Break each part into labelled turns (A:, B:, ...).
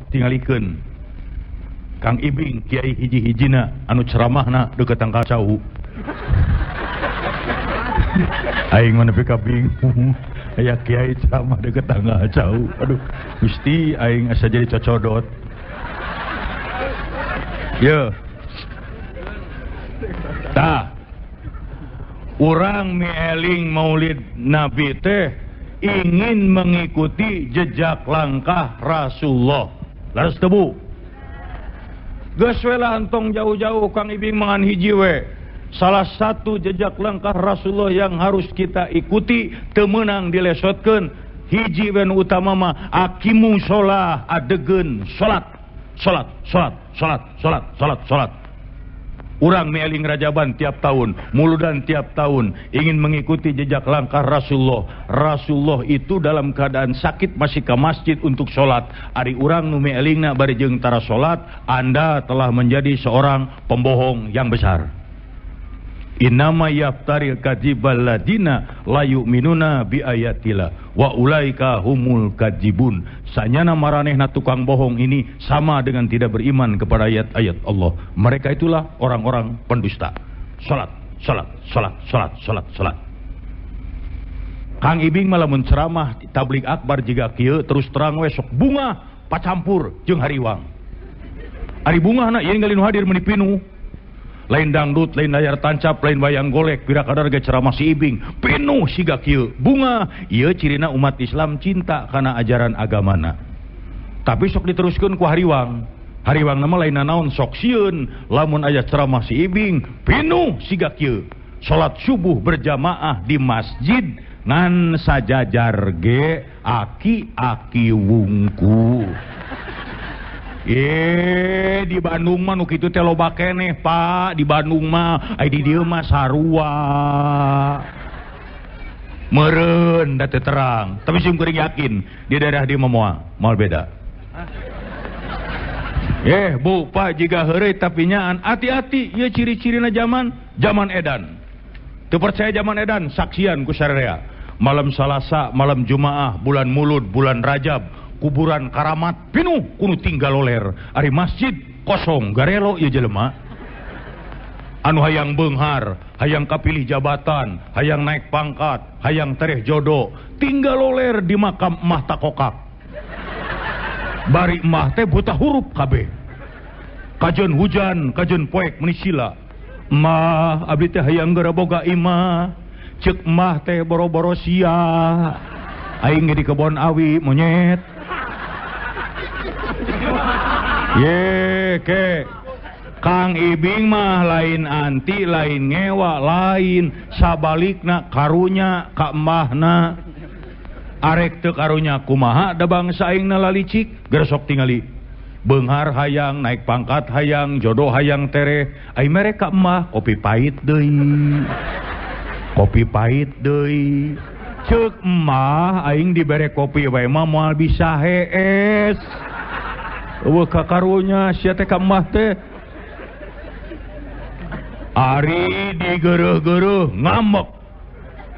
A: tingalikeun Kang Ibing Kiai hiji-hijina anu ceramahna deukeut tangkal cau. Aing mah nepi ka bingung. Aya kiai ceramah deukeut tangkal cau. Aduh, Gusti aing asa jadi cocodot. Ye. Tah. Urang mieling Maulid Nabi teh ingin mengikuti jejak langkah Rasulullah. Laras tebu. Geus we lah antong jauh-jauh Kang Ibing mangan hiji we. Salah satu jejak langkah Rasulullah yang harus kita ikuti teu meunang dilesotkeun hiji we nu utama mah aqimu sholah adegeun salat. Salat. Urang mieling Rajaban tiap tahun, Muludan tiap tahun ingin mengikuti jejak langkah Rasulullah. Rasulullah itu dalam keadaan sakit masih ke masjid untuk sholat. Ari urang nu mielingna bari jeung tara sholat, Anda telah menjadi seorang pembohong yang besar. Innama yaftaril kadzibal ladina la yu'minuna bi ayatillah wa ulaika humul kadzibun. Sanyana maranehna tukang bohong ini sama dengan tidak beriman kepada ayat-ayat Allah. Mereka itulah orang-orang pendusta. Salat. Kang Ibing malah menceramah tablik akbar jiga kieu terus terang we sok bunga pacampur jeung hariwang. Ari bungahna ieu ninggalin hadir meuni pinuh. Lain dangdut, lain layar tancap, lain wayang golek, pira kadar ge ceramah si Ibing pinuh siga kieu bunga. Ieu cirina umat Islam cinta kana ajaran agamana. Tapi sok diteruskeun ku hariwang. Hariwang nama lain naon sok sieun lamun aya ceramah si Ibing pinuh siga kieu. Salat subuh berjamaah di masjid ngan sajajar ge aki-aki wungku. Di Bandung mah nu kitu teh loba keneh Pak. Di Bandung mah ai di dieu mah sarua meureun da teu terang. Tapi sing kuring yakin di daerah dieu mah moal beda. Bu Pak jiga heureuy tapi nyaan hati-hati ieu ciri-cirina zaman edan. Teu percaya zaman edan saksian ku sararea. Malam Salasa, malam Jumaah, bulan Mulud, bulan Rajab, kuburan karamat pinuh kudu tinggal loler. Ari masjid kosong garelo ieu jelema anu hayang beunghar, hayang kapilih jabatan, hayang naik pangkat, hayang tereh jodoh tinggal loler di makam emah takokak. Bari emah teh buta huruf kabeh. Kajeun hujan, kajeun poek meuni sila. Emah abdi teh hayang geura boga imah. Ceuk emah teh boro-boro sia. Aing di kebon awi monyet. Ke Kang Ibing mah lain anti, lain ngewa, lain sabalikna karunya ka emahna. Arek teu karunya kumaha da bangsa aingna lalicik gersok tingali. Beunghar hayang, naik pangkat hayang, jodoh hayang tereh. Ai mere ka emah kopi pahit deui. Kopi pahit deui. Ceuk emah aing dibere kopi wae mah moal bisa hees. Eueuh ka karunya sia teh ka emah teh. Ari digeureuh-geureuh ngambek.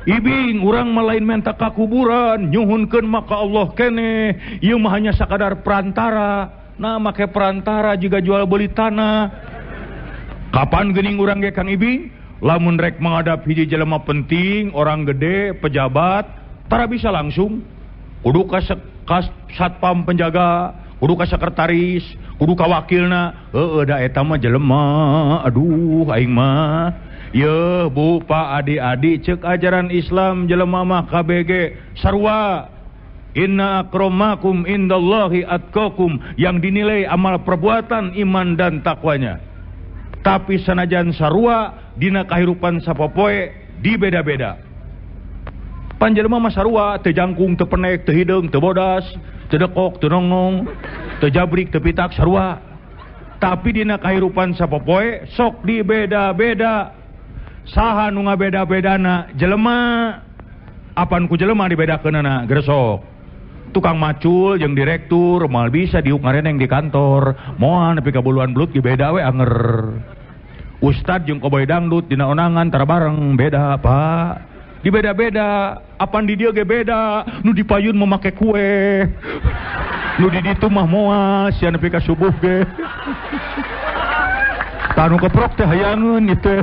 A: Ibing urang mah lain menta ka kuburan, nyuhunkeun maka Allah kene. Ieu mah hanya sakadar perantara. Nah make perantara juga jual beli tanah. Kapan geuning urang ge Kang Ibing? Lamun rek menghadap hiji jelema penting, orang gede, pejabat, tara bisa langsung. Kudu ka satpam penjaga, kudu ka sekretaris, kudu ka wakilna. Heueuh da eta mah jelema, aduh aing mah. Ye Bu Pak adik-adik ceuk ajaran Islam jelema mah KBG sarua. Inna akramakum indallahi atqakum, yang dinilai amal perbuatan iman dan takwanya. Tapi sanajan sarua dina kahirupan sapopoe di beda-beda. Panjelema mah sarua teu jangkung, teu penek, teu hideung, teu bodas, teu dekok, teu nongnong, teu jabrik, teu pitak sarua. Tapi dina kahirupan sapopoe sok di beda-beda. Saha nu ngabeda-bedana jelema? Apan ku jelema dibedakeunana gresok. Tukang macul jeung direktur moal bisa diuk ngareneng di kantor, moal nepi ka buluan belut ge beda we anger. Ustad jeung koboy dangdut dina onangan tara bareng beda Pak. di beda-beda, apaan di dia ge beda, nu di payun memakai kue, nu di ditu mah moal, sia nepi ka subuh ge. Tanu keprok teh hayangeun itu.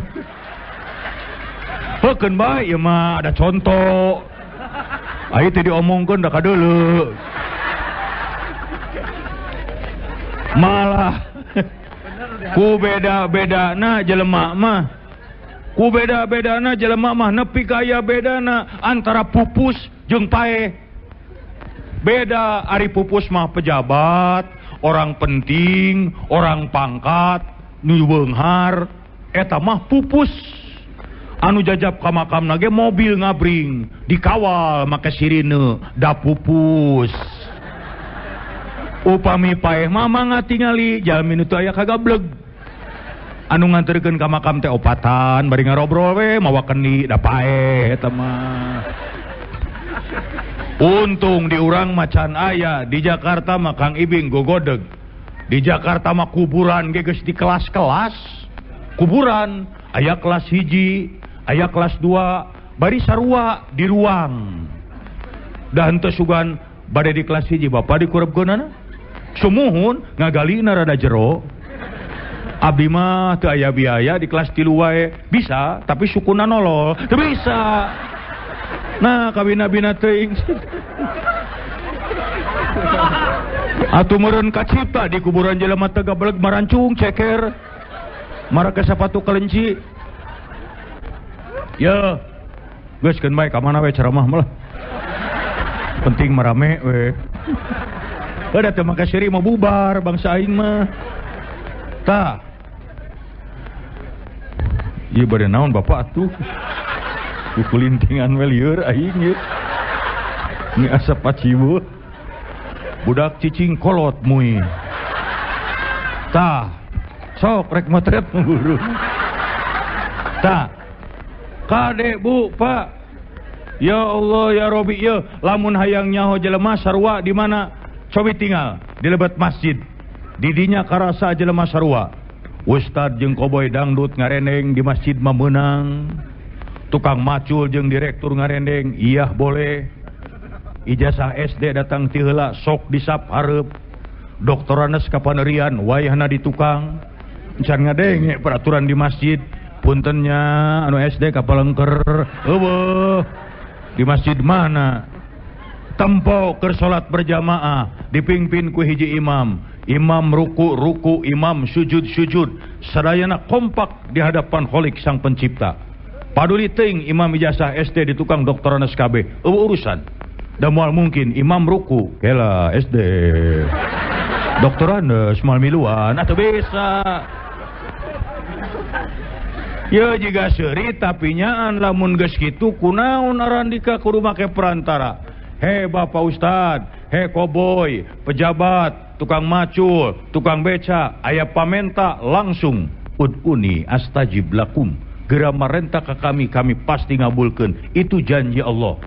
A: Heukeun bae ieu mah ada contoh. Aya teh diomongkeun da kadeuleu. Malah ku beda-bedana jelema mah. Ku beda-bedana jelema mah nepi ka aya bedana antara pupus jeung pae. Beda ari pupus mah pejabat, orang penting, orang pangkat, nu beunghar, eta mah pupus. Anu jajab ka makamna ge mobil ngabring, dikawal make sirine, da pupus. Upami paeh mah mangga tingali jalmi nu teu aya kagableg. Anu nganterkeun ka makam teh opatan, bari ngarobrol we mawa keni da paeh eta mah. Untung di urang macan aya, di Jakarta mah Kang Ibing gogodeg. Di Jakarta mah kuburan ge geus di kelas-kelas. Kuburan aya kelas 1, aya kelas 2, bari sarua di ruang. Da henteu sugan bade di kelas 1 Bapak dikurebkeunana. Sumuhun ngagalina rada jero. Abdi mah teu aya biaya di kelas 3 wae. Bisa, tapi sukuna nolol. Teu bisa. Nah, kabina-bina teuing. Atuh meureun kacipta di kuburan jelema teu gabeleg marancung ceker. Marake sapatu kelenci. Ya. Geus keun bae ka mana we ceramah mah. Penting marame we. Ada teh maka siri mau bubar bangsa aing mah. Tah. Ieu bade naon Bapak atuh? Kukulintingan we lieur aing ieu. Ini asap paciwu. Budak cicing kolot mui. Tah. Sok rek motret guru. Tah. Kade Bu, Pak. Ya Allah ya Robi ya, lamun hayang nyaho jelema sarua di mana? Cobi tinggal di lebat masjid. Didinya karasa jelema sarua. Ustad jeung koboy dangdut ngarendeng di masjid mah meunang. Tukang macul jeung direktur ngarendeng, iya boleh. Ijazah SD datang ti heula sok disap hareup. Doktoranes kapanerian wayahna di tukang. Can ngadenge peraturan di masjid. Puntennya anu SD kapalengker. Eueuh. Di masjid mana? Tempo keur salat berjamaah dipimpin ku hiji imam. Imam ruku, imam sujud. Sadayana kompak di hadapan Kholik Sang Pencipta. Paduli teuing imam ijazah SD di tukang doktoranes KB. Urusan. Da moal mungkin imam ruku kela SD. Doktoranes moal miluan atuh bisa. Ya jika seuri tapi nyaan lamun geus kitu kunaon arandika kudu make perantara. He Bapak Ustad, he koboy, pejabat, tukang macul, tukang beca, aya pamenta langsung ud'uni astajib lakum. Gera marenta ka kami pasti ngabulkeun. Itu janji Allah.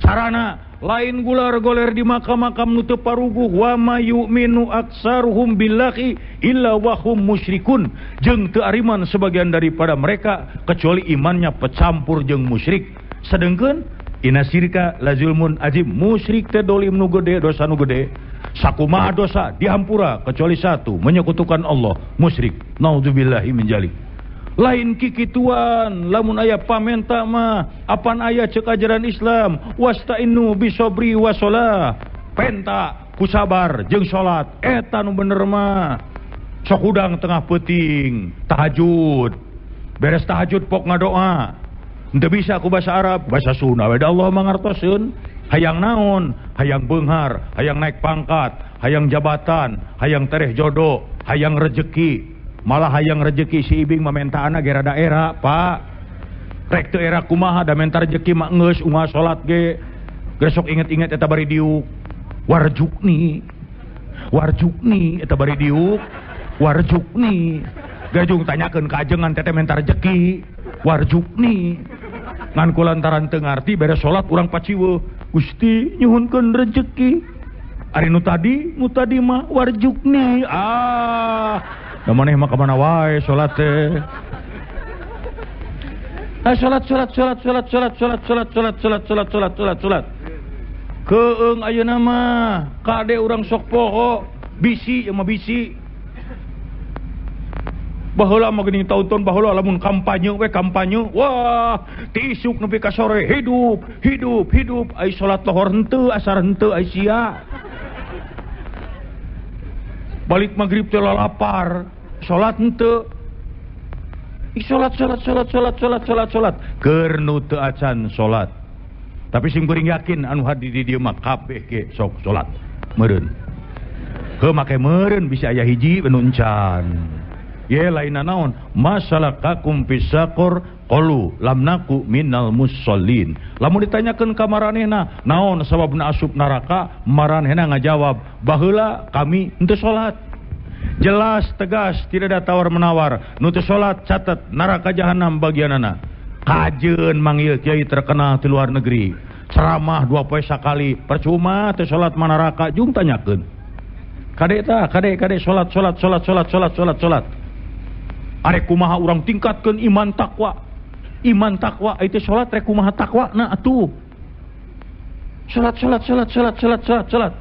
A: Carana lain gular-goler di makam-makam nu teu paruguh wa mayu'minu aksaruhum billahi illa wa hum musyrikun. Jeung teu ariman sebagian daripada mereka kecuali imannya pecampur jeung musyrik. Sedengkeun inna syirka lazulmun azim, musyrik teh dolim nu gede, dosa nu gede. Sakumaha dosa dihampura kecuali satu, menyekutukan Allah, musyrik. Naudzubillahi min dzalik. Lain kikituan lamun aya pamenta mah apan aya ceuk ajaran Islam wasta'inu bisobri wasolah, penta ku sabar jeung salat eta nu bener mah. Sok udang tengah peuting tahajud, beres tahajud pok ngadoa. Henteu bisa ku bahasa Arab, bahasa Sunda we da Allah mangartoseun. Hayang naon? Hayang beunghar, hayang naik pangkat, hayang jabatan, hayang tereh jodoh, hayang rejeki. Malah hayang rejeki si Ibing mamentaana ge rada era, Pak. Rek teu era kumaha da menta rejeki mah geus unggal salat ge. Geus sok inget-inget eta bari diuk. Warjukni eta bari diuk. Warjukni. Gajung tanyakeun ka ajengan teteh menta rejeki. Warjukni. Ngan kulantaran teu ngarti beres salat urang paciweuh. Gusti nyuhunkeun rejeki. Ari nu tadi mah warjukni. Da maneh mah ka mana wae salat teh. salat. Keung ayeuna mah kade urang sok poho bisi mah bisi. Baheula mah geuning taun-taun baheula lamun kampanye we kampanye, wah ti isuk nepi ka sore hidup ai salat lohor henteu asar henteu ai sia. Balik magrib teh lapar, salat henteu. Salat keur nu teu acan salat. Tapi sing kuring yakin anu hadi di dieu mah kabeh ge sok salat meureun. Heuh make meureun bisa aya hiji anu encan. Ye lainna naon masalakakum fisaqor qalu lam naku minal musallin. Lamun ditanyakeun ka maranehna naon sababna asup neraka, maranehna ngajawab baheula kami henteu salat. Jelas tegas tidak ada tawar menawar. Nu teu salat catet neraka jahanam bagianana. Kajeun manggil kiai terkenal di luar negeri, ceramah 2 poe sakali, percuma teu salat mana neraka, jung tanyakeun. Kade salat. Arek kumaha urang tingkatkeun iman takwa itu salat rek kumaha takwa na atuh salat.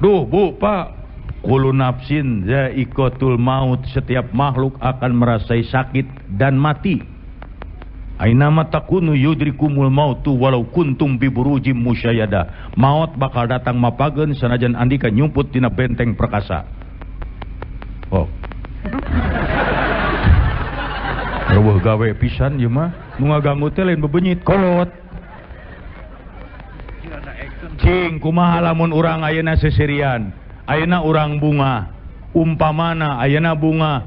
A: Duh bu pak, kullu nafsin za'iqatul maut, setiap makhluk akan merasai sakit dan mati. Aina matakunu yudrikumul mautu walau kuntum bi burujim musyayyada. Maut bakal datang mapageun sanajan andika nyumput tina benteng perkasa. Oh. Reueuh gawe pisan ieu mah, nu ngaganggu teh lain bebenyit kolot. Cing kumaha lamun urang ayeuna seserian, ayeuna urang bunga, umpamana ayeuna bunga.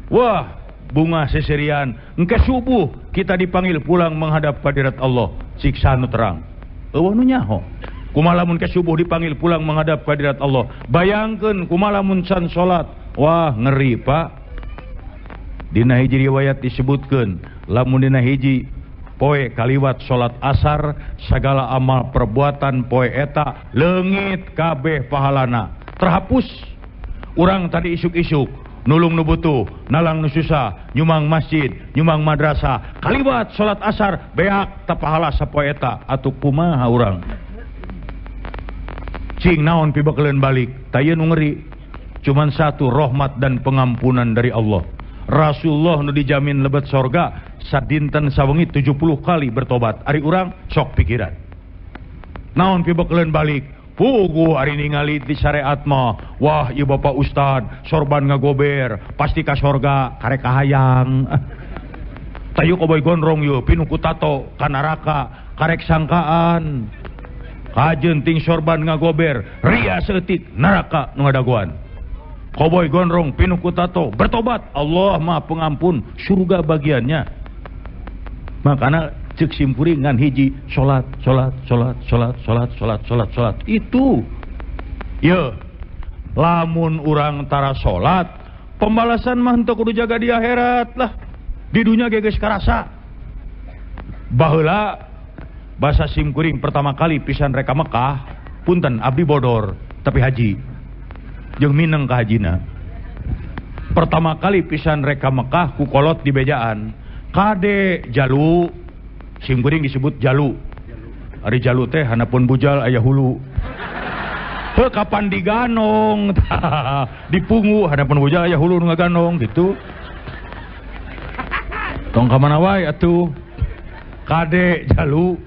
A: Wah, bunga seserian, engke subuh kita dipanggil pulang menghadap hadirat Allah, siksa nu terang. Eueuh nu nyaho. Kumaha lamun ke subuh dipanggil pulang menghadap hadirat Allah. Bayangkeun kumaha lamun can salat. Wah, ngeri, Pak. Dina hiji riwayat disebutkeun, lamun dina hiji poe kaliwat salat asar, sagala amal perbuatan poe eta leungit kabeh pahalana, terhapus. Urang tadi isuk-isuk nulung nu butuh, nalang nu susah, nyumang masjid, nyumang madrasah, kaliwat salat asar beak teu pahala sapoe eta, atuh kumaha urang? Cing naon pibakeuleun balik, tayeu nu ngeri. Cuman satu, rahmat dan pengampunan dari Allah. Rasulullah nu dijamin lebet sorga sadinten sawengi 70 kali bertobat. Ari urang sok pikiran. Naon pibakeuleun balik? Pugu ari ningali di syariat mah, wah ieu Bapak Ustad sorban ngagober, pasti ka sorga karek kahayang. Tayu koboy gondrong yeuh pinuku tato ka neraka karek sangkaan. Kajeun ting sorban ngagober, ria seutik neraka nu ngadaguan. Koboy gondrong pinuku tato bertobat, Allah Maha Pengampun, surga bagiannya. Makana cek simpuring ngan hiji salat itu. Ye, lamun urang tara salat, pembalasan mah henteu kudu jaga di akhirat lah. Di dunia ge geus karasa. Baheula basa simkuring pertama kali pisan reka Mekah, punten abdi bodor tapi haji. Jeung mineng ka hajina. Pertama kali pisan reka Mekah ku kolot di bejaan. Kade jalu, simkuring disebut jalu. Ari jalu teh hanapun bujal aya hulu. Heuh kapan diganong? Dipungu hanapun bujal aya hulu nu ngaganong gitu. Tong ka mana wae atuh. Kade jalu.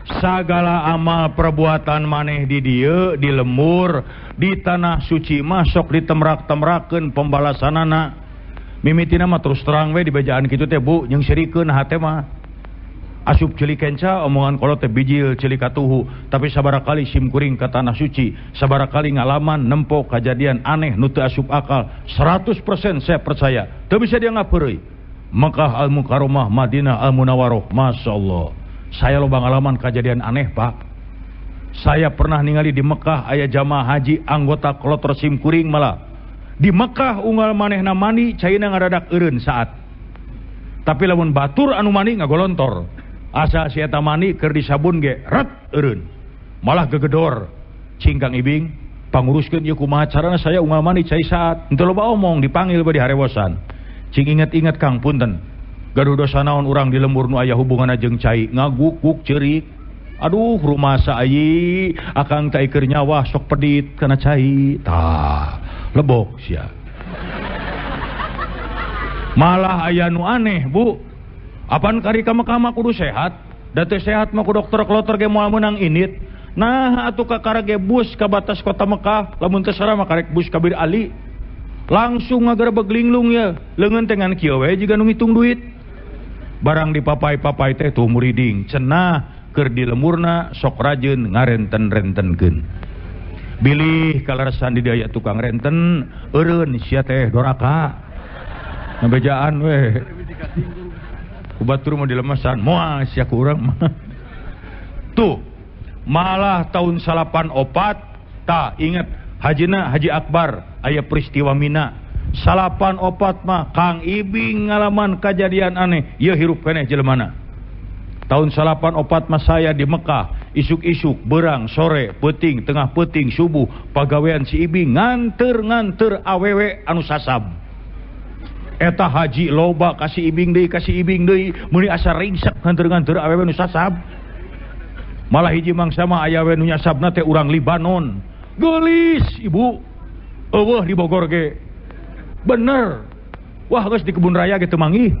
A: Sagala amal perbuatan maneh di dieu, di lembur, di tanah suci masuk ditemrak-temrakeun pembalasanana. Mimitina mah terus terang we di bejaan kitu teh Bu, jeung sirikeun hate mah. Asup ceuli kenca omongan kolot teh bijil ceuli katuhu, tapi sabarakali simkuring ka tanah suci, sabarakali ngalaman nempo kejadian aneh nu teu asup akal. 100% saya percaya, teu bisa dianggap heureuy. Mekah Al-Mukarramah, Madinah Al-Munawwarah, masyaallah. Saya loba ngalaman kejadian aneh Pak. Saya pernah ningali di Mekah aya jamaah haji anggota kloter simkuring malah. Di Mekah unggal manehna mandi caina ngadadak eureun saat. Tapi lamun batur anu mandi ngagolontor. Asa si eta mandi keur disabun ge ret eureun. Malah gegedor. Cingkang ibing panguruskeun ieu kumaha carana saya unggal mandi cai saat. Henteu loba omong dipanggil bae di harewosan. Cing inget-inget Kang punten. gaduh dosa naon urang di lembur nu aya hubunganna jeung cai ngagukuk ceurik. Aduh rumasa ayi akang teh keur nyawa sok pedit kana cai tah lebok sia. Malah aya nu aneh Bu, apan kari ka Mekah mah kudu sehat, da teu sehat mah ku dokter kloter ge moal meunang init. Nah atuh ka karage bus ka batas kota Mekah, lamun teu sara mah karek bus ka Bir Ali. Langsung ngagerebeg linglung ya, leungeun teh ngan kieu we jiga nu ngitung duit. Barang dipapai-papai teh tuh muriding cenah keur di lemurna sok rajeun ngarenten-rentenkeun. Bilih kalaresan di dieu tukang renten eureun sia teh doraka. Ngabejaan we. Kubatur mah dilemesan moal sia ku urang mah. Tuh malah tahun 84 tah inget hajina Haji Akbar aya peristiwa Mina. 84 mah Kang Ibing ngalaman kejadian aneh, ieu hirup keneh jelemana. Tahun 84 mah saya di Mekah, isuk-isuk, berang, sore, peuting, tengah peuting, subuh, pagawean si Ibing nganter-nganter awewe anu sasab. Eta haji loba kasih Ibing deui, meuni asa ringsek nganter-nganter awewe anu sasab. Malah hiji mangsa mah aya we nu nyasabna teh urang Libanon. Geulis Ibu. Eueuh di Bogor ge. Bener. Wah geus di kebun raya ge teu manggih.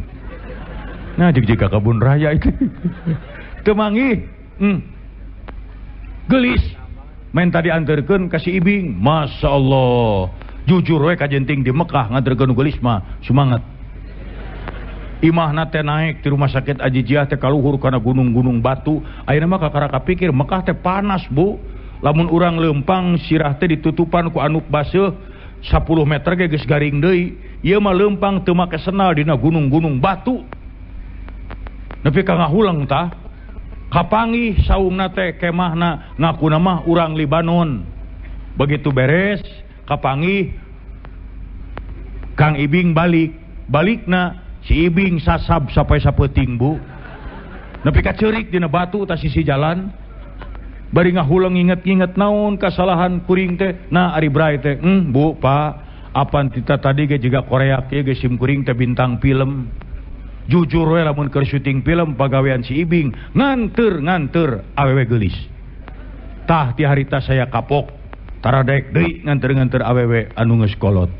A: Nah jika kebun raya itu teu manggih. Gelis. Main tadi anterkeun ka si Ibing. Masya Allah. Jujur we kajenting di Mekah nganterkeun gelis mah semangat. Imahna teh naik di rumah sakit Ajijiah teh kaluhur kana gunung-gunung batu. Ayeuna mah kakara kapikir Mekah teh panas Bu. Lamun urang leumpang sirah teh ditutupan ku anuk baseuh 10 meter ge geus garing deui. Ieu mah leumpang teu make senal dina gunung-gunung batu. Nepi ka ngahulang tah. Kapanggih saungna teh kemahna ngakuna mah urang Libanon. Begitu beres kapanggih Kang Ibing balikna si Ibing sasab sampai sapeuting Bu. Nepi ka ceurik dina batu tah sisi jalan. Bari ngahulang inget-inget naon kasalahan kuring teh. Nah ari bray teh, Bu, Pak, apan tita tadi ge jiga Korea kieu ge sim kuring teh bintang film. Jujur we lamun keur syuting film pagawean si Ibing nganter awewe geulis. Tah ti harita saya kapok taradek deui nganter awewe anu geus kolot.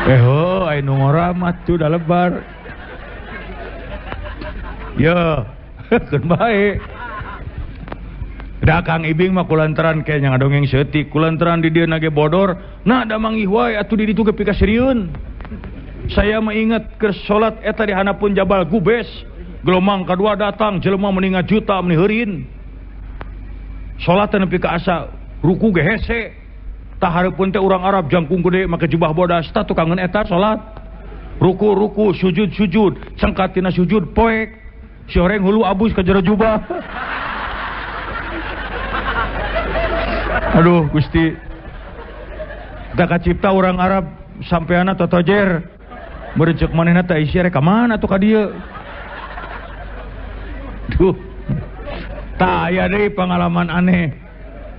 A: Aya nu ngoramat tuh da lebar. Ya, keun bae. Da Kang Ibing mah kulantaran kayaknya ngadongeng seutik, kulantaran di dieu nage bodor, nah da manggih wae atuh di ditu ge pika sirieun. Saya mah inget keur salat eta di hanapun Jabal Gubes, gelombang kadua datang jelema meni ngajuta meni heurin. Salat teh nepi ka asa ruku ge hese. Tah hareupeun teh urang Arab jangkung gede make jubah bodas, tah tukangeun eta salat. Ruku, sujud, cengkat tina sujud poek. Si oreng hulu abus ka jero jubah. Aduh Gusti, da kacipta orang Arab sampeana totojer merecek manehna teh isi rek ka mana atuh ka dieu. Duh. Tah aya deui pengalaman aneh.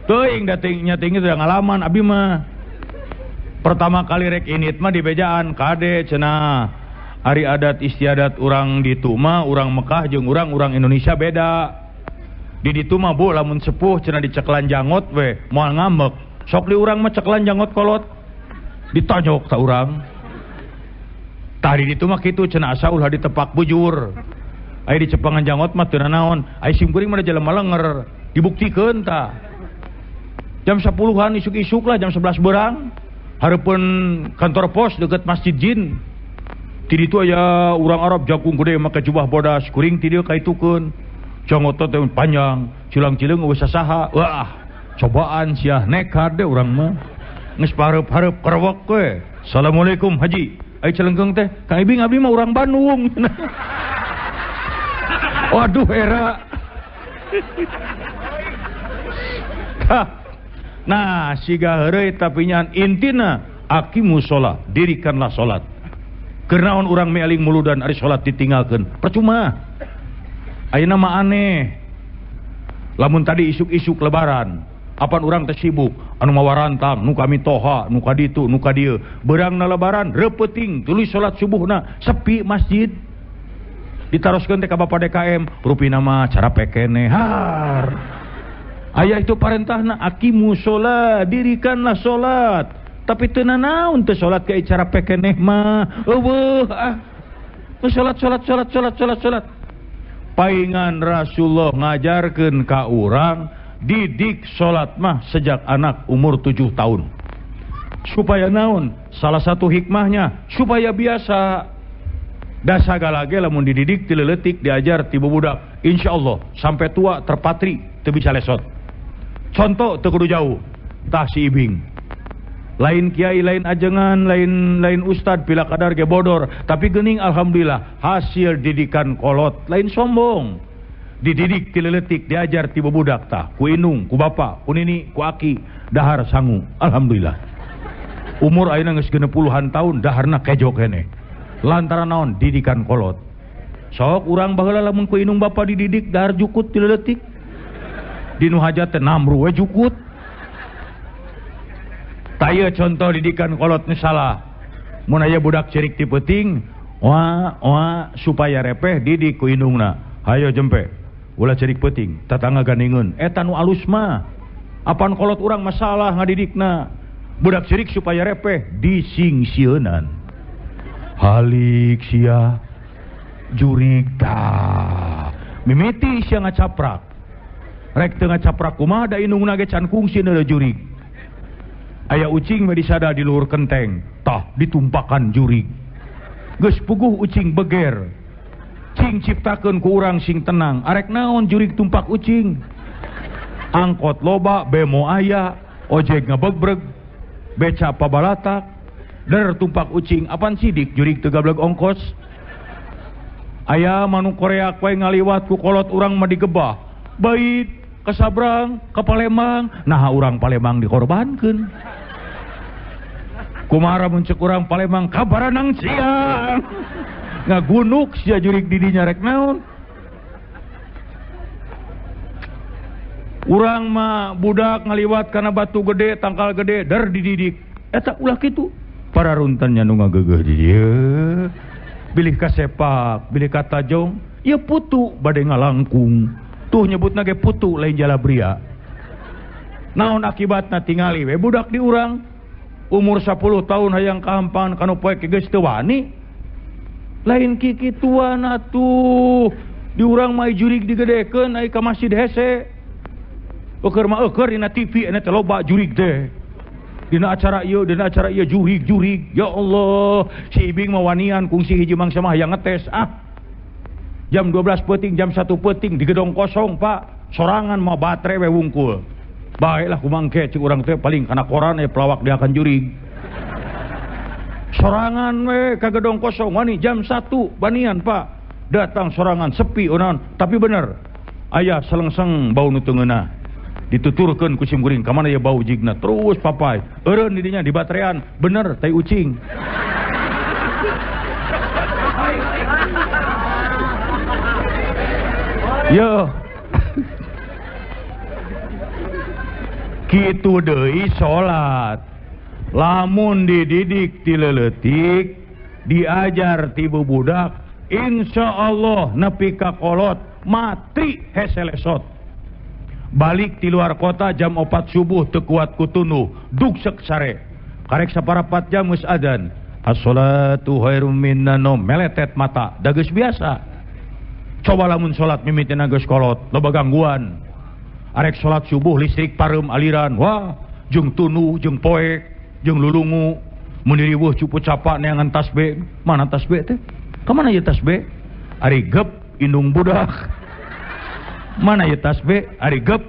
A: Teuing da tingnya tinggi teh ngalaman abi mah. Pertama kali rek init mah di bejaan kade cenah. Ari adat istiadat urang ditu mah urang Mekah jeung urang Indonesia beda. Di ditu mah Bu lamun sepuh cenah diceklan jangot we moal ngambek. Sok li urang mah ceklan jangot kolot. Ditonyok ta urang. Tah di ditu mah kitu cenah asa ulah ditepak bujur. Aya di cepangan jangot mah teu naon. Aya sim kuring mah jelema lenger. Dibuktikeun tah. Jam 10-an isuk-isuk lah jam 11 berang. Hareupeun kantor pos deket Masjid Jin. Di ditu aya urang Arab jagung gede make jubah bodas kuring ti dieu kaitukeun. Jangot teh panjang, cilang-cileung geus sasaha. Wah, cobaan sia nekat deh urang mah. Geus pareup-hareup kerewek we. Assalamualaikum Haji. Ai celengeung teh, Kang Ibing abdi mah urang Bandung. Waduh era. Nah, siga heureuy tapi nyan intina aqimus shalah, dirikanlah salat. Keur naon urang mealing muludan ari salat ditinggalkeun? Percuma. Ayeuna mah aneh. Lamun tadi isuk-isuk lebaran, Apan urang teh sibuk anu mawarantang nu kami toha nu ka ditu nu ka dieu beurang na lebaran repeting tuluy salat subuhna sepi masjid ditaroskeun teh ka Bapak DKM rupina mah cara pekene har aya itu parentahna aqimus sholat dirikanlah salat tapi teu naon teu salat ke cara pekene mah eueuh salat paingan Rasulullah ngajarkeun ka urang didik sholat mah sejak anak umur 7 tahun supaya naon salah satu hikmahnya supaya biasa da sagala ge lamun dididik ti leuletik diajar ti budak insyaallah sampai tua terpatri teu bisa lesot contoh teu kudu jauh tah si ibing lain kiai lain ajengan lain ustad pila kadar ge bodor tapi geuning alhamdulillah hasil didikan kolot lain sombong dididik ti leuletik diajar ti budak tah ku indung ku bapa ku nini ku aki dahar sangu alhamdulillah umur ayeuna geus 60-an tahun daharna kejo keneh lantaran naon didikan kolot sok urang baheula lamun ku indung bapa dididik dahar jukut ti leuletik dinu hajat teh namru we jukut taya contoh didikan kolot nu salah mun aya budak cerik ti peuting wah supaya repeh didik ku indungna hayo jempe ulah cerik peuting tatangga gandingeun eta nu alus mah apan kolot urang masalah ngadidikna budak cerik supaya repeh disingsieunan halik sia jurig tah mimiti sia ngacaprak rek teu ngacaprak kumaha da indungna ge can kungsi na jurig aya ucing mah disada di luhur kenteng tah ditumpakan jurig geus puguh ucing beger cing ciptakeun ku urang sing tenang arek naon jurig tumpak ucing angkot loba bemo aya ojek ngabegreg beca pabalatak der tumpak ucing apan sidik jurig teu gableg ongkos aya manu Korea we ngaliwat ku kolot urang mah digebah bait ka Sabrang ka Palembang nah urang Palembang dikorbankeun kumaha mun ceuk urang Palembang kabaranang siang ngagunuk sia jurig didinya rek naon urang mah budak ngaliwat kana batu gede tangkal gede der dididik eta ulah kitu para runtannya nu ngageugeuh di dieu bilih ka sepak bilih ka tajong ieu putu bade ngalangkung tuh nyebutna ge putu lain jalabria naon akibatna tingali we budak di urang umur 10 tahun hayang kahampan kanu poe ke geus teu wani lain kikituan atuh di urang mah jurig digedekeun ai ka masjid hese eukeur mah eukeur dina TV ena teh loba jurig teh dina acara ieu jurig ya Allah si ibing mah wanian kungsi hiji mangsa mah hayang ngetes jam 12 peuting jam 1 peuting di gedong kosong Pak sorangan mah batre we wungkul baiklah kumangke cik urang teh paling kana koran pelawak dia akan jurig sorangan we ka gedong kosong wani jam 1 banian Pak datang sorangan sepi onon tapi bener aya selengseng bau nu teu ngeunah dituturkeun ku simkuring ka mana ya bau jigna terus papai eureun di dinya di baterean bener tai ucing yo kitu deui salat lamun dididik ti leuletik diajar ti budak insyaallah nepi ka kolot mati hese lesot balik ti luar kota jam 4 subuh teu kuat kutunduh dugsek sare karek saparapat jam geus adzan as-salatu khairum minan naum meletet mata da geus biasa coba lamun salat mimitina geus kolot loba gangguan arek salat subuh listrik pareum aliran wah jeung tunu jeung poek jeung lulungu mun diriweuh cupu capa neangan tasbih mana tasbih teh ka mana ieu tasbih ari gep indung budak mana ieu tasbih ari gep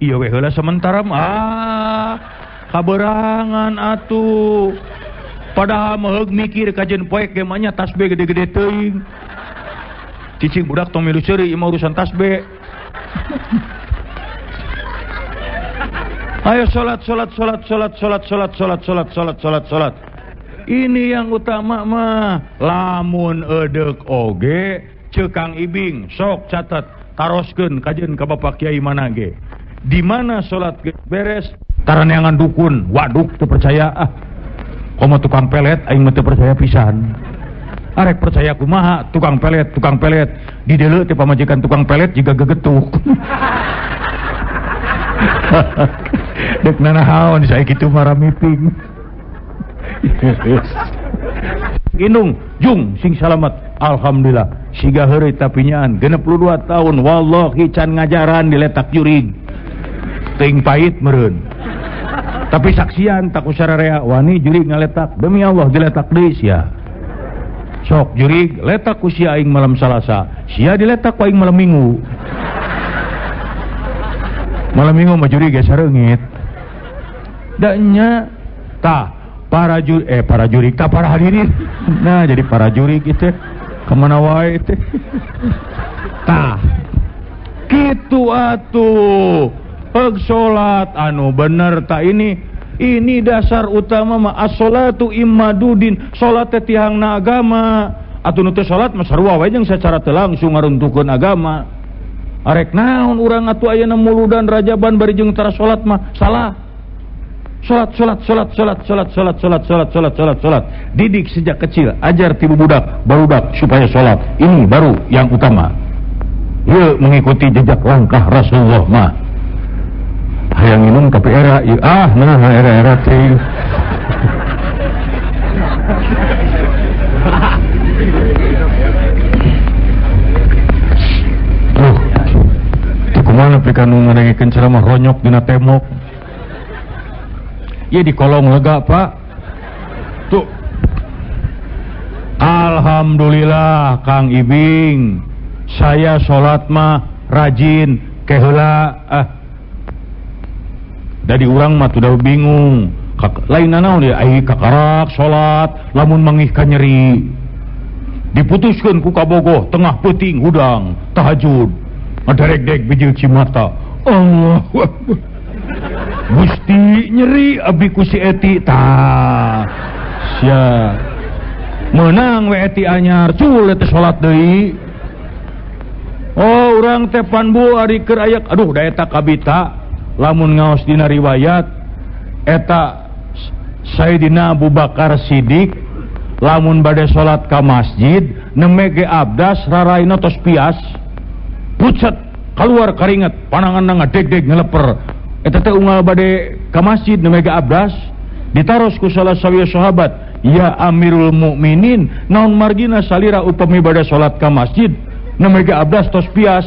A: ieu we heula sementara kaberangan atuh padahal meheug mikir kajen poek ge mah nya tasbih gede-gede teuing cicing budak tong milu ceuri ieu mah urusan tasbih ayo salat ini yang utama mah lamun edeuk oge ceuk Kang Ibing sok catet taroskeun kajeun ka Bapak Kiai mana ge di mana salat beres taraneangan dukun waduk teu percaya komo tukang pelet aing mah teu percaya pisan. Arek percaya kumaha tukang pelet di deuleu ti pamajikan tukang pelet juga gegetuk. Dek nanahaon saya kitu marah meeting. Indung jung sing salamet alhamdulillah siga heureuy tapi nyaan 62 tahun wallahi can ngajaran diletak jurig teuing pait meureun tapi saksian tak usararea wani jurig ngaletak demi Allah diletak deui sia sok jurig letak ku sia aing malam Salasa sia diletak ku aing malam Minggu mah jurig geus sareungit da nya tah para juri tak para hadirin nah jadi para juri gitu kemana wae teh tah kitu atuh peug salat anu bener tak ini dasar utama mah as-salatu immadudin salat teh tiangna agama atuh nu teu salat mah sarua wae jeung secara teu langsung ngaruntukeun agama arek naon urang atuh ayeuna muludan rajaban bari jeung tara salat mah salah Salat. Didik sejak kecil, ajar tibu barudak supaya salat. Ini baru yang utama. Yuk mengikuti jejak langkah Rasulullah mah. Hayang minum tapi era, era teh. Kumaha pikeun ngadengkeun ceramah ronyok dina tembok. Ya di kolong lega pak tuh alhamdulillah Kang Ibing saya sholat mah rajin keheula dari urang mah tuh bingung lain naon dia ai kakarak sholat lamun mangih ka nyeri diputuskeun ku kabogoh tengah peuting hudang tahajud ngadarek-dek bijil cimata Allahu Akbar Gusti nyeri abdi ku si Eti tah sia menang we Eti anyar cul teh salat deui oh urang teh panbu ari keur aya aduh da eta kabita lamun ngaos dina riwayat eta Sayyidina Abu Bakar Siddiq lamun bade salat ka masjid nemege abdas raraina tos pias pucet keluar karinget pananganna ngadeg-deg ngeleper eta teh unggal bade ka masjid nemega abdas ditaros ku salah sawiya sahabat ya Amirul Mukminin naon margina salira upami bade salat ka masjid nemega abdas tos pias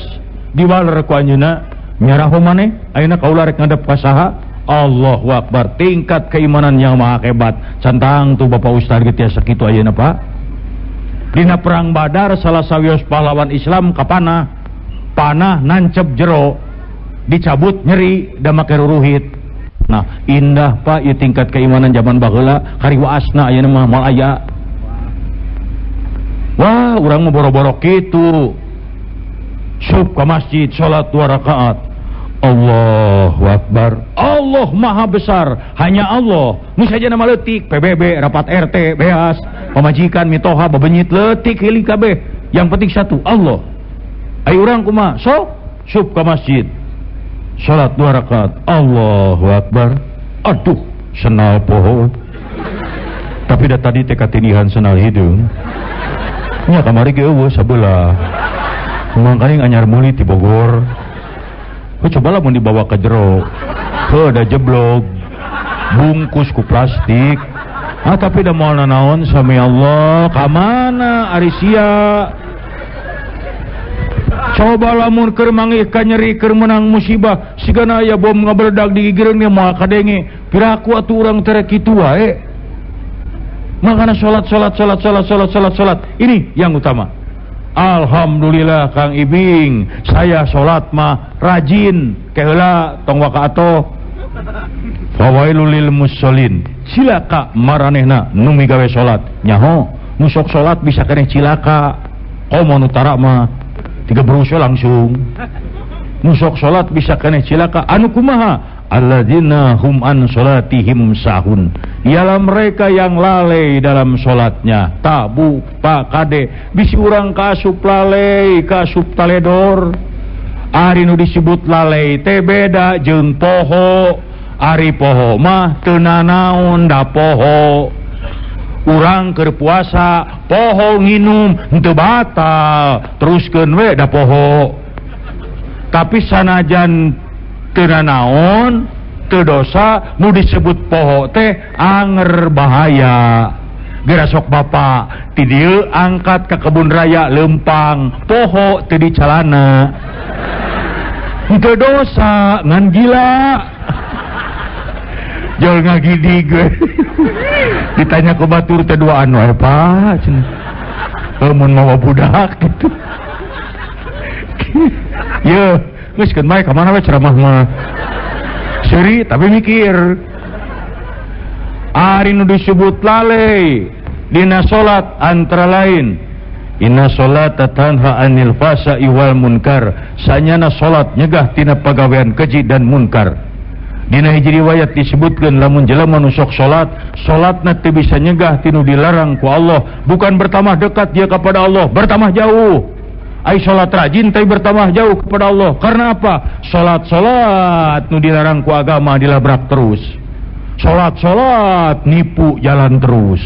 A: diwaler ku anjeunna nyaraho maneh ayeuna kaula rek ngadep ka saha Allahu Akbar tingkat keimanan yang maha hebat cantang tuh Bapak Ustaz ge tiasa kitu ayeuna Pak dina perang Badar salah sawios pahlawan Islam ka panah nancep jero dicabut nyeri da make ruruhit nah indah Pak ieu tingkat keimanan zaman baheula kariwaasna ayeuna mah moal aya wah urang mah boro-boro kitu sub ka masjid salat 2 rakaat Allahu Akbar Allah maha besar hanya Allah nu saja nama leutik PBB rapat RT beas pamajikan mitoha babenyit leutik heuling kabeh yang penting satu Allah ayo urang kumaha sok sub ka masjid salat 2 rakaat Allahu Akbar aduh senal pohon tapi dah tadi teka tinihan senal hidung nya kamari ge eueuh sabelah mangkali anyar muli ti Bogor coba lah mau dibawa ke jero ada jeblok bungkus ku plastik tapi dah mau naon sami Allah kamana arisia coba lamun keur mangih ka nyeri keur menang musibah sigana aya bom ngabeledak di gigireun ge moal kadenge piraku atuh urang teh kitu wae makana salat ini yang utama alhamdulillah Kang Ibing saya salat mah rajin keheula tong wakaatoh fawailul lil musallin cilaka maranehna nu migawe salat nyaho nu sok salat bisa keneh cilaka komo nu tara mah tiga berusah langsung nusok salat bisa kena cilaka anu kumaha alladzina hum an salatihim sahun ialah mereka yang lalai dalam salatnya tabu pak kade bisi urang kasup lalai kasup taledor Ari nu disebut lalei teh beda jeung poho. Ari poho mah teu nanaon da poho. Urang keur puasa poho nginum henteu batal, teruskeun we da poho. Tapi sanajan teu nanaon, teu dosa, nu disebut poho teh anger bahaya. Geura sok bapa ti dieu angkat ka kebun raya leumpang, poho teu dicalana. Henteu dosa, ngan gila. Jol ngagidi gue. Ditanya ke batur teh duaan wae Pak cenah. Mun mawa budak gitu. Ye, geus keun bae ka mana we ceramah mah. Seuri tapi mikir. Ari nu disebut lalei dina salat antara lain inna sholata tanha anil fahsya'i wal munkar. Sanyana salat nyegah tina pagawean keji dan munkar. Dina hiji riwayat disebutkeun lamun jelema nu sok salat, salatna teu bisa nyegah tinu dilarang ku Allah, bukan bertambah dekat dia kepada Allah, bertambah jauh. Ai salat rajin tapi bertambah jauh kepada Allah. Karena apa? Salat-salat nu dilarang ku agama dilabrak terus. Salat-salat nipu jalan terus.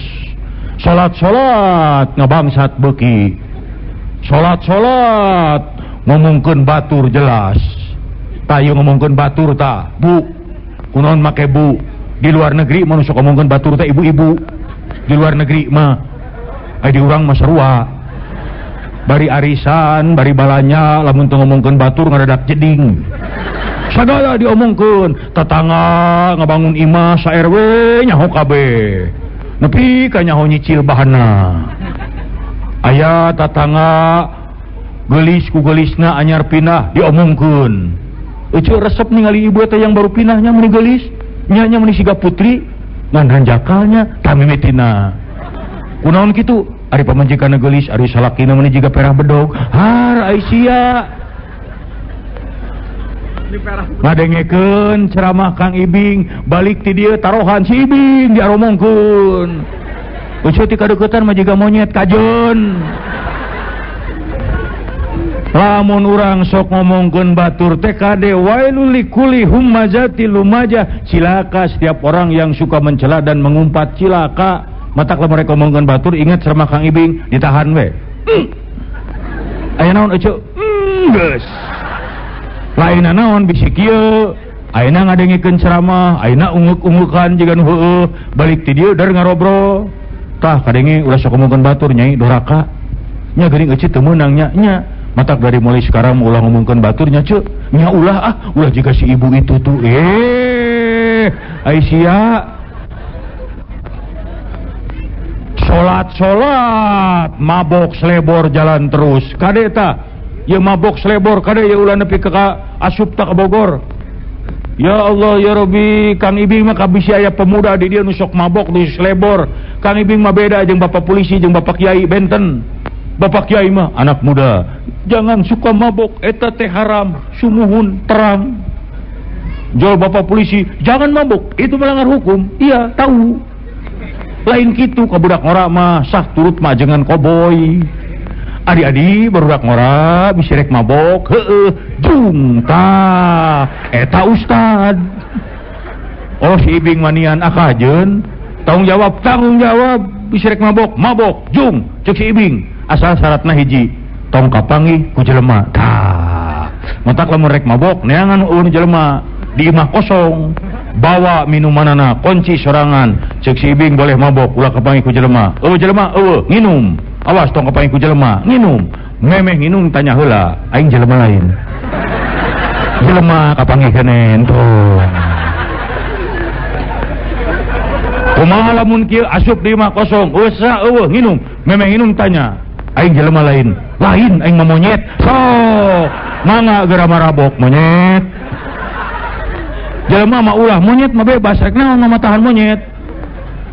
A: Salat-salat ngabangsat beuki. Salat-salat ngomongkeun batur jelas. Tayu ngomongkeun batur ta, Bu. Kunaon make bu. Di luar negeri mah sok ngomongkeun batur teh ibu-ibu. Di luar negeri mah di urang mah sarua. Bari arisan, bari balanya lamun teu ngomongkeun batur ngadadak jeding. Sagala diomongkeun, tetangga ngabangun imah sa RW nyaho kabeh. Nepi ka nyaho nyicil bahanna. Aya tetangga geulis ku geulisna anyar pindah diomongkeun. Ucu resep ningali ibu teh yang baru pinahnya meni geulis, nya meni siga putri, ngan hanjakalnya tamimitina. Kunaon kitu? Ari pamajikanna geulis, ari salakina meni jiga perah bedog. Har Aisyah. Ngadengekeun ceramah Kang Ibing, balik ti dieu tarohan si Ibing diaromongkeun. Ucu ti kadeuketan mah jiga monyet kajeun. Lamun urang sok ngomongkeun batur teh kade wailul likulli humazatil lumajah, cilaka setiap orang yang suka mencela dan mengumpat, cilaka. Matak lamun rek ngomongkeun batur ingat ceramah Kang Ibing ditahan we. Aya naon euceu? Geus. Lainna naon bisi kieu. Ayeuna ngadengikeun ceramah, ayeuna unguk-ungukan jiga nu heueuh, balik ti dieu dar ngarobro. Tah kadenge ulah sok ngomongkeun batur nyai doraka. Nya geuning euceu teu meunang nya. Matak dari mulai sekarang ulah ngomongkeun baturnya ceu. Nya ulah ulah jika si ibu itu tuh. Aisyah. Salat mabok selebor jalan terus. Kade eta? Ya mabok selebor kade ya ulah nepi ka asup ta ka Bogor. Ya Allah ya Rabbi, Kang Ibing mah kabisi aya pemuda di dieu nu sok mabok di selebor. Kang Ibing mah beda jeung bapak polisi jeung bapak kiai benten. Bapak kiai mah anak muda, jangan suka mabok, eta teh haram, sumuhun terang. Jual bapak polisi, jangan mabok, itu melanggar hukum. Iya, tahu. Lain kitu ka budak ngora mah sah turut mah jangan koboy. Adi-adi barudak ngora bisa rek mabok, heueuh, jung tah eta ustad. Oh si Ibing manian akajeun, tanggung jawab, bisa rek mabok, jung, cek si Ibing. Asal syaratna hiji tong kapanggih ku jelema. Tah matak lamun rek mabok neangan ulun jelema di imah kosong bawa minumanana kunci sorangan cek si Ibing boleh mabok ulah kapanggih ku jelema. Jelema nginum, awas tong kapanggih ku jelema nginum, memeh nginum tanya heula aing jelema lain. Jelema kapanggih keneh entong. Kumaha lamun kieu asup di imah kosong eueuh nginum, memeh nginum tanya aing jelema lain aing mah monyet. So mangga geura marabok monyet. Jelema mah ulah monyet mah bebas rek naon mah tahan monyet.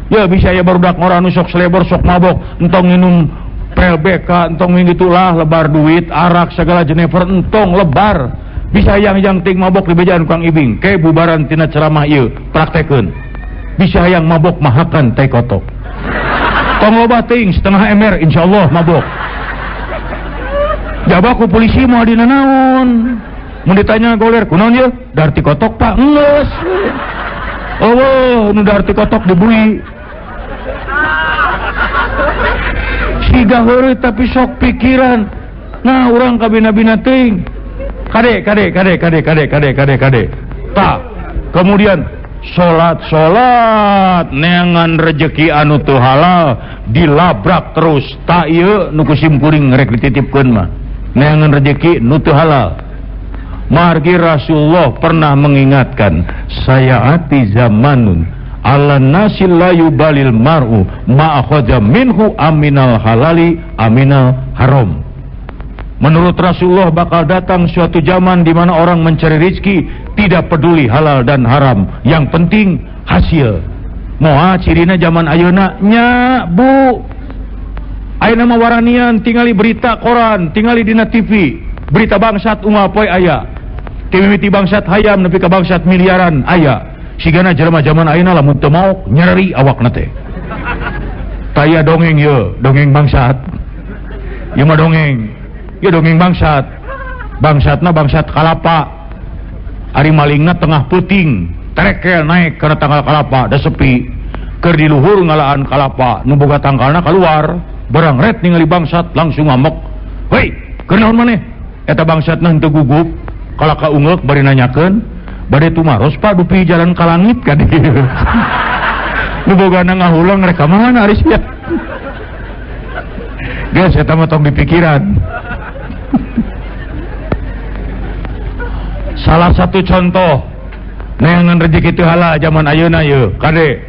A: Ya bisa ya barudak ngora nu sok selebor sok mabok entong nginum pel BK entong ngitulah lebar duit arak segala jenever entong lebar. Bisa yang ting mabok di bejaan Kang Ibing ke bubaran tina ceramah ieu praktekeun. Bisa yang mabok mahakan teh kotok. Tong loba ting setengah ember insyaallah mabok. Jabaku polisi mau dina naon? Mun ditanya goler kunaon ye darti kotok Pak geus nu darti kotok dibui siga heureuy tapi sok pikiran nah urang kabina-bina teuing kade tak kemudian salat neangan rejeki anu teu halal dilabrak terus tak ieu nu kusim kuring rek dititipkeun mah neangan rejeki nu teu halal. Margi Rasulullah pernah mengingatkan sayati zamanun ala nasil la yubalil mar'u ma akhadha minhu aminal halali aminal haram. Menurut Rasulullah bakal datang suatu zaman di mana orang mencari rezeki tidak peduli halal dan haram, yang penting hasil. Moal cirina zaman ayeuna nya Bu. Ayeuna mah waranian tingali berita koran, tingali dina TV, berita bangsat unggal poe aya. Timimiti bangsat hayam nepi ka bangsat miliaran aya. Sigana jelema zaman ayeuna lamun teu maok nyeri awakna teh. Taya dongeng ye, dongeng bangsat. Ieu mah dongeng. Ieu dongeng bangsat. Bangsatna bangsat kalapa. Ari malingna tengah peuting, terekel naik kana tanggal kalapa, da sepi. Keur di luhur ngalaan kalapa, nu boga tangkalna keluar, barang ret ningali bangsat langsung ngamuk. "Hei, keur naon maneh?" Eta bangsatna henteu gugup, kalaka ungeuk bari nanyakeun, "Bade tumaros Pak dupi jalan ka langit ka dieu." Nu bogana ngahulang rek ka mana ari sia. Geus eta mah tong dipikiran. Salah satu contoh neangan rezeki teu halal zaman ayeuna ieu kade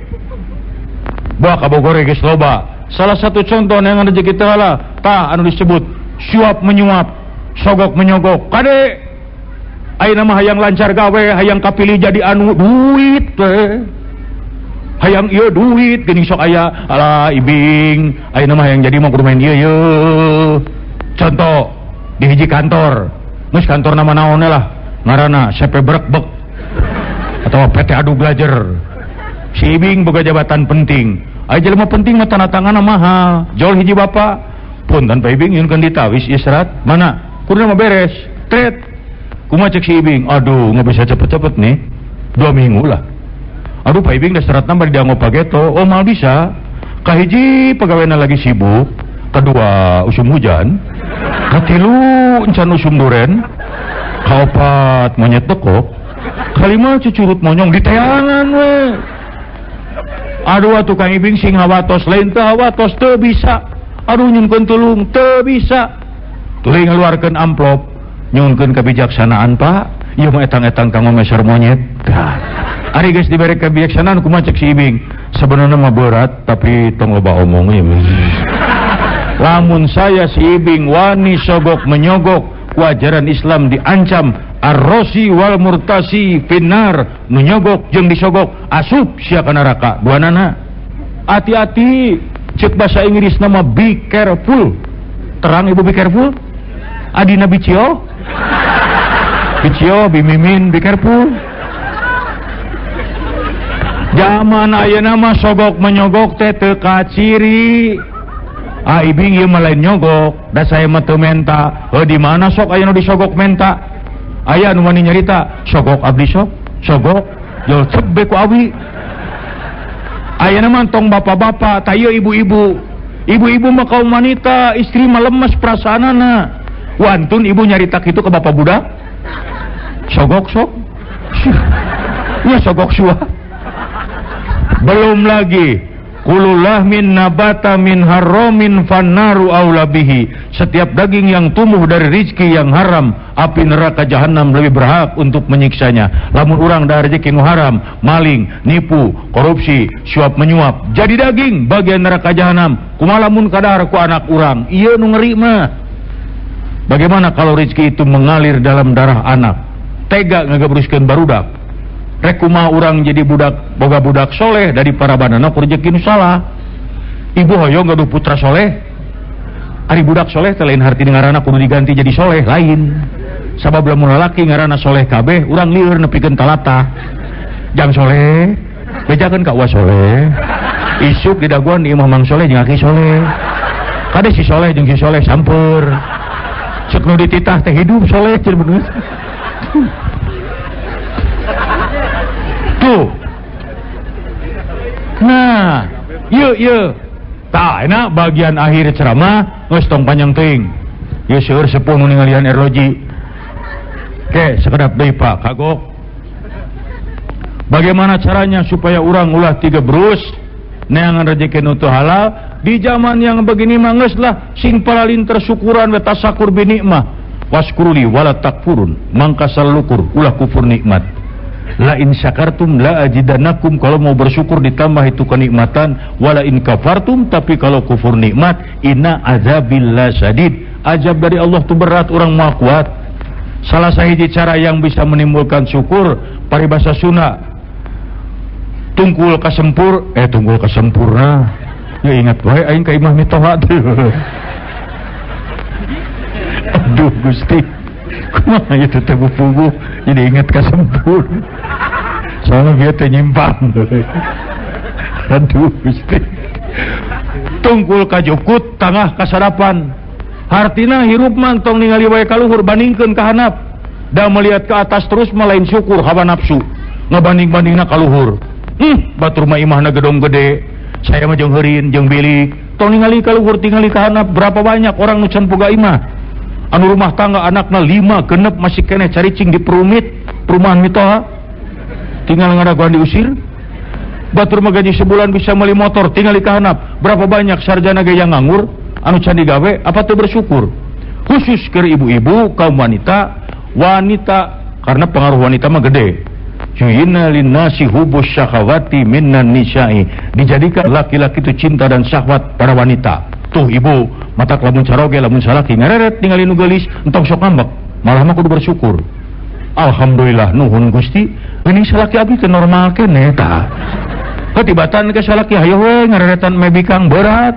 A: bawa ka Bogor geus loba. Salah satu contoh neangan rezeki teu halal tah anu disebut suap menyuap, sogok menyogok. Kade ayeuna mah hayang lancar gawe, hayang kapilih jadi anu duit teh. Hayang ieu duit geuning sok aya alah ibing, ayeuna mah hayang jadi mah kudu main ieu yeuh. Contoh di hiji kantor, geus kantor nama naon lah. Ngaranna CP Brekbek atau PT Adu Belajar. Si ibing boga jabatan penting. Aya jelema penting mah tanda tanganna mahal. Jol hiji bapak, punten Pak Ibing nyunkeun ditawis isyarat. Mana? Kuduna mah beres. Tret. Kumaha cek si ibing? Aduh, nggak bisa cepet-cepet nih. 2 minggu lah. Aduh Pak Ibing da seratna bari dianggo pageto. Oh, mal bisa. Kahiji pegawena lagi sibuk, kedua usum hujan, katilu encan usum duren. Kaopat monyet dekok, kalima cucurut monyong di teangan we. Aduh atuh Kang Ibing sing hawatos lain teu hawatos teu bisa. Aduh nyunkeun tulung teu bisa. Tuluy ngaluarkeun amplop, nyunkeun kebijaksanaan Pak. Ieu mah etang-etang kanggo meser monyet. Ari geus dibere kebijaksanaan kumaha cek si Ibing? Sebenarnya mah berat tapi tong loba omong ya. Lamun saya si Ibing wani sogok menyogok, wajaran Islam diancam ar-rosi wal murtasi finnar, nu nyogok jeung disogok asup sia ka neraka duanana. Hati-hati cek bahasa Inggris nama be careful. Terang Ibu be careful? Adina bicio? Bicio bimimin be careful. Zaman ayeuna mah sogok menyogok teh teu kaciri. Ibing ieu mah lain nyogok, da saya mah teu menta. Di mana sok aya nu disogok menta? Aya nu wani nyarita, sogok abdi sok, sogok jol cebe ku awi. Ayeuna mah tong bapak-bapak, tah ieu ibu-ibu. Ibu-ibu mah kaum wanita, istri mah lemes perasaanana. Wantun ibu nyarita kitu ke bapak budak. Sogok sok. Ya sogok sua. Belum lagi kulullah min nabata min haramin fannaru aula bihi. Setiap daging yang tumbuh dari rezeki yang haram, api neraka jahanam lebih berhak untuk menyiksanya. Lamun urang da rezeki nu haram, maling, nipu, korupsi, suap menyuap, jadi daging bagian neraka jahanam. Kumaha lamun kadar ku anak urang? Ieu nu ngeri mah. Bagaimana kalau rezeki itu mengalir dalam darah anak? Tega ngagebruskeun barudak. Rek kumaha urang jadi budak, boga budak soleh dari para banana ku rezeki nu salah. Ibu hoyong gaduh putra soleh. Ari budak soleh teh lain harti ngaranna kudu diganti jadi soleh lain. Sabab lamun lalaki ngaranna soleh kabeh, urang lieur nepikeun talatah. Jang soleh, bejakeun ka uas soleh. Isuk di daguan di imah mang soleh jeung aki soleh. Kade si soleh jeung si soleh sampeur. Ceuk nu dititah teh hidup soleh cenah bener. Tuh. Nah, ieu tah enak bagian akhir ceramah geus tong panjang teuing. Ieu seueur sepuh nu ningalian erloji. Oke, sekedap deui Pak kagok. Bagaimana caranya supaya orang ulah tiga berus neangan rezeki nu teu halal di zaman yang begini mah geus lah sing palalin tersyukuran we tasakur bi nikmah waskuruli wala takfurun mangka salukur ulah kufur nikmat. La in syakartum la ajidannakum, kalau mau bersyukur ditambah itu kenikmatan. Wala in kafartum, tapi kalau kufur nikmat, inna azabillah syadid, azab dari Allah itu berat, orang mau kuat. Salah sahiji cara yang bisa menimbulkan syukur paribasa Sunda tunggul kasempurna. Ya ingat wae aing ka imah mitoha teh. Aduh Gusti, kumaha ieu teh bubugu jadi ingat kasempurna. Soalnya dia teh nyimpang. Aduh Gusti. Tunggul kajukut tangah kasarapan. Hartina hirup man tong ningali wae kaluhur bandingkeun ka handap. Da melihat ke atas terus malain syukur hawa nafsu. Ngabanding-bandingna kaluhur. Batur mah imahna gedong gede. Saya mah jeung heureun jeung bilik. Tong ningali kaluhur tingali ka handap berapa banyak orang nu can boga imah. Anu rumah tangga anakna 5 genep masih kene caricing di perumahan mitoha. Tinggal ngadaguan diusir. Batur mah gaji sebulan bisa meuli motor tingali ka handap. Berapa banyak sarjana ge yang nganggur anu can digawe apa teu bersyukur. Khusus keur ibu-ibu kaum wanita karena pengaruh wanita mah gede. Juyina linnasi hubus syahawati minnan nisa'i, dijadikan laki-laki itu cinta dan syahwat para wanita. Tuh ibu matak lamun caroge lamun salaki ngareret ningali nu geulis entong sok ngambek malah mah kudu bersyukur. Alhamdulillah nuhun Gusti geuning salaki abdi teh normal keneh tah. Ketibatan ke salaki hayo we ngareretan mebikang berat.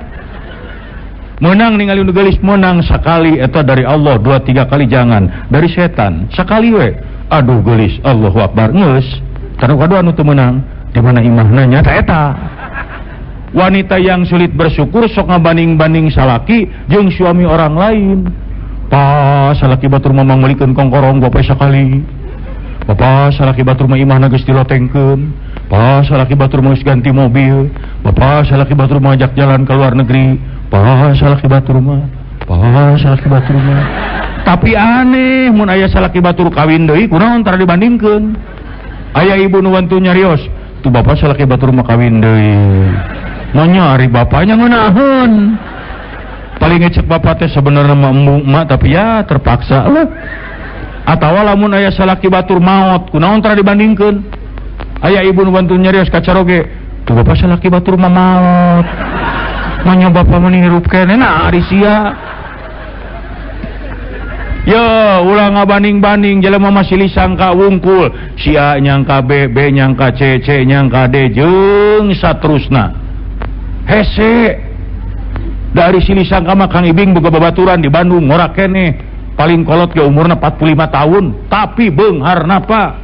A: Menang ningali nu geulis menang sakali eta dari Allah, 2-3 kali jangan dari setan. Sakali we aduh geulis Allahu Akbar geus. Taruk kadua anu teu meunang di mana imahna nya tah eta. Wanita yang sulit bersyukur sok ngabanding-banding salaki jeung suami orang lain. Pas salaki batur mah meulikeun kongkorong bapak sakali. Bapak salaki batur mah imahna geus dilotengkeun. Pas salaki batur mah geus ganti mobil. Bapak salaki batur mah ajak jalan ke luar negeri. Pas salaki batur mah. Tapi aneh mun aya salaki batur kawin deui kunaon tara dibandingkeun. Aya ibu nu wantu nyarios, tuh bapak salaki batur mah kawin deui. Nyari bapaknya ngeunaheun. Paling ngecek bapak teh sebenarnya mah embung tapi ya terpaksa lah. Atawa lamun aya salaki batur maot kunaon tara dibandingkeun. Aya ibu nu bantu nyarios ka caroge, tuh bapak salaki batur mah maot. Manya bapak mah hirup keneh nah ari sia. Ya ulah ngabanding-banding jelema masih lisangka wungkul, si A nyangka B, B nyangka C, C nyangka D jeung saterusna. Hese dari sini sangka mah Kang Ibing boga babaturan di Bandung ngorak keneh paling kolot ke umurna 45 tahun tapi beunghar napa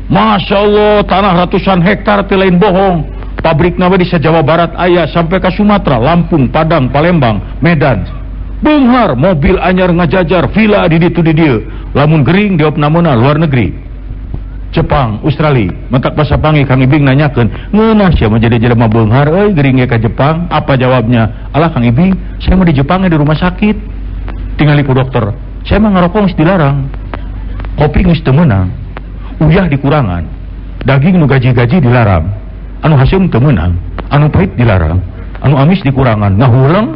A: Masya Allah tanah ratusan hektar teh lain bohong pabrikna we di Jawa Barat aya sampai ke Sumatera, Lampung, Padang, Palembang, Medan beunghar mobil anyar ngajajar villa di ditu di dieu lamun gering diopna meuna luar negeri Jepang, Australia, mentak basa panggil Kang Ibing nanyakeun, ngeunah sia mah jadi jelema beunghar euy gering ge ka Jepang. Apa jawabnya? Alah Kang Ibing, saya mah di Jepang di rumah sakit. Tingali ku dokter, saya mah ngarokok geus dilarang. Kopi geus teu meunang. Uyah dikurangan. Daging nu gaji-gaji dilarang. Anu haseum teu meunang, anu pahit dilarang, anu amis dikurangan. Ngahuleung,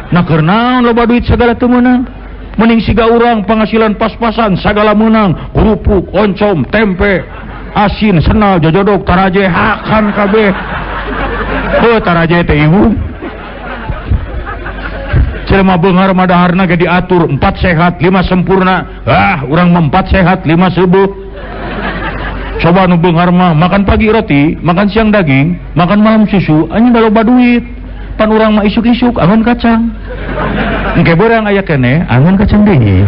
A: nah keur naon loba duit sagala teu meunang. Mending siga urang penghasilan pas-pasan sagala menang kerupuk, oncom, tempe, asin, senal, jojodok, taraje hakan kabeh. Taraje teh ibu jelema beunghar mah daharna ge diatur 4 sehat 5 sempurna. Urang mah 4 sehat 5 seubeuh. Coba nu beunghar mah makan pagi roti, makan siang daging, makan malam susu, anjing da loba duit. Pan urang mah isuk-isuk angon kacang. Engke beurang aya keneh angon kacang deui.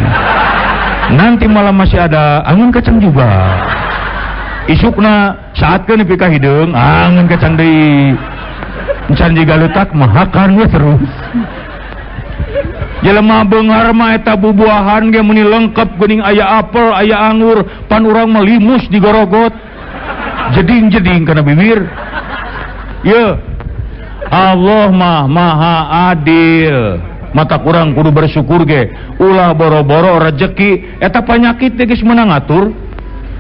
A: Nanti malam masih ada angon kacang juga. Isukna saatkeun nepi ka hideung angon kacang deui. Encan jiga leutak mah hakan we terus. jelema beunghar mah eta bubuahan ge meni lengkep geuning aya apel aya anggur pan urang mah limus digorogot jeding-jeding kana bibir. Ye Allah mah maha adil, mata kurang kudu bersyukur ge ulah boro-boro rezeki eta panyakit teh geus meunang ngatur.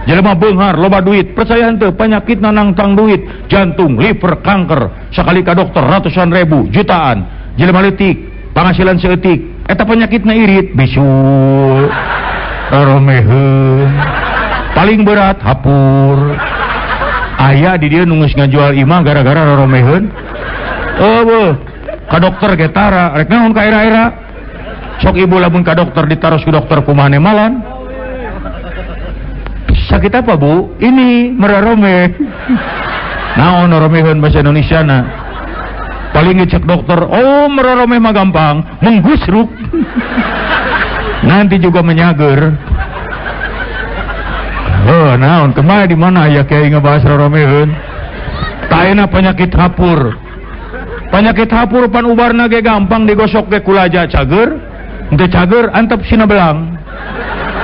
A: Jelema beunghar loba duit percaya henteu panyakit nanang tang duit jantung liver kanker sakali ka dokter ratusan ribu jutaan. Jelema leutik pangasilan seeutik eta penyakitna irit bisu roromeheun paling berat hapur aya di dieu nu geus ngajual imah gara-gara roromeheun. Ka dokter ge tara rek naon ka era-era sok ibu lamun ka dokter ditaros ku dokter kumaha malan. Sakit apa bu? Ini merorome. Naon roromeheun bahasa Indonesia na? Paling ngecek dokter, oh merorome mah gampang, menggusruk. Nanti juga menyager. Oh, naon kemana di mana ya kayak ngebahas roromeheun? Taena penyakit hapur. Penyakit hapur pan ubarna ge gampang digosok ge kulaja cager. Henteu cager antep sina belang.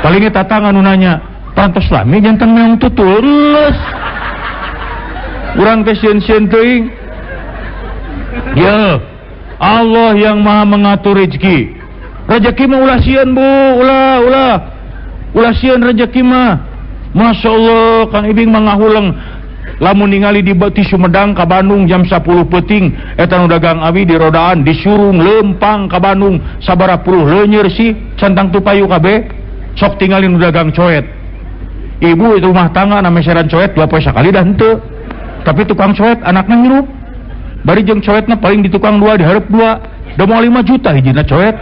A: Paling eta tangan nu nanya, "Pantos lami jantan meong tutul leus." Urang teh sieun-sieun teuing. Ya, Allah yang maha mengatur rezeki. Rezeki mah ulah sieun bu, ulah sieun rezeki mah. Masya Allah, Kang Ibing mah ngahuleng. Lamun ningali di Sumedang ka Bandung jam 10 peuting, eta nu dagang abi di rodaan disurung lempang ka Bandung sabaraha puluh leunyeur sih centang tupayu kabeh. Sok tingali nu dagang coet. Ibu itu rumah tangga na meseran coet 2 poe sakali dah henteu. Tapi tukang coet anakna ngirup. Bari jeung coetna paling di tukang 2 dihareup 2. Da moal 5 juta hijina coet.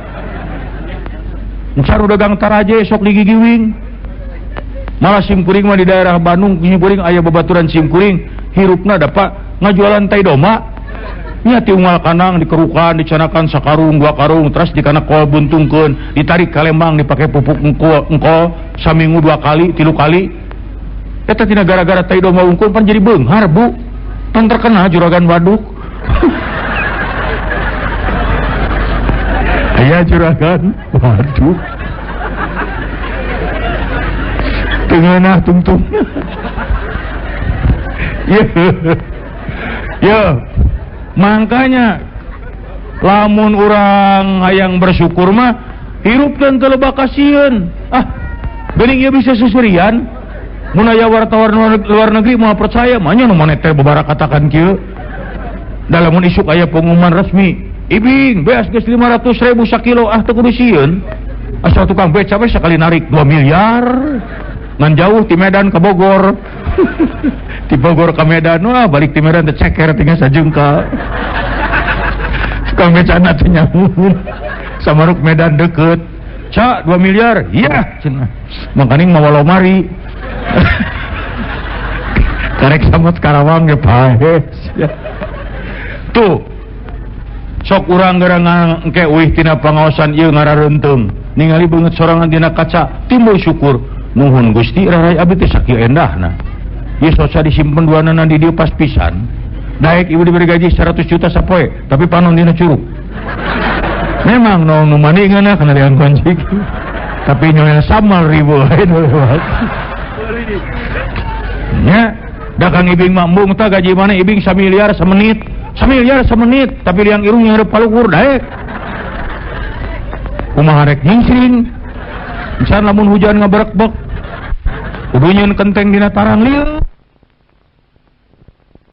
A: Encar dagang taraje sok digigiwing. Malah simkuring mah di daerah Bandung simkuring aya babaturan simkuring hirupna dapat ngajualan tai doma. Nya ti unggal kanang dikerukan dicanakan sakarung 2 karung terus dikana kol buntungkeun ditarik ka Lembang dipake pupuk engkol saminggu 2 kali 3 kali. Eta tina gara-gara tai doma ungkul pan jadi beunghar bu. Pan terkena juragan waduk. Aya juragan waduk. Tengenah tungtung. Ya, makanya lamun orang hayang bersyukur mah hirup dan telebak kasieun. Geuning ieu bisa susurian. Mun aya wartawan luar negeri mau percaya mah nya nu maneh teh babara katakan kieu. Da lamun isuk aya pengumuman resmi, Ibing beas geus 500.000 sakilo teu kudu sieun. Asal tukang beca we sakali narik 2 miliar. Ngan jauh ti Medan ke Bogor. Ti Bogor ke Medan, wah balik ti Medan teh ceker tinggal sajengkal. Tukang becana teh nyamun. Samaruk Medan deket. Ca 2 miliar. Iya cenah. Mangkaning mawa lomari. Karek samut Karawang ge pae. Tuh. Sok urang gerangan engke euih tina pangaosan ieu ngarareunteung. Ningali beungeut sorangan dina kaca, timbul syukur. Nuhun Gusti rarai abdi teh sakieu endahna. Ieu sosa disimpen duanana di dieu pas pisan. Daek ibu diberi gaji 100 juta sapoe, tapi panon dina curug. Memang nu maningeunna kana liang konjik. Tapi nyonya samal ribu lain lewat. Nya, da Kang Ibing mah embung tah gaji mana Ibing 1 miliar semenit. 1 miliar semenit, tapi liang irung ngarep palukur daek. Kumaha rek nyingsing. Misalnya lamun hujan ngaberek-bek kudu nyeun kenteng dina tarang lieu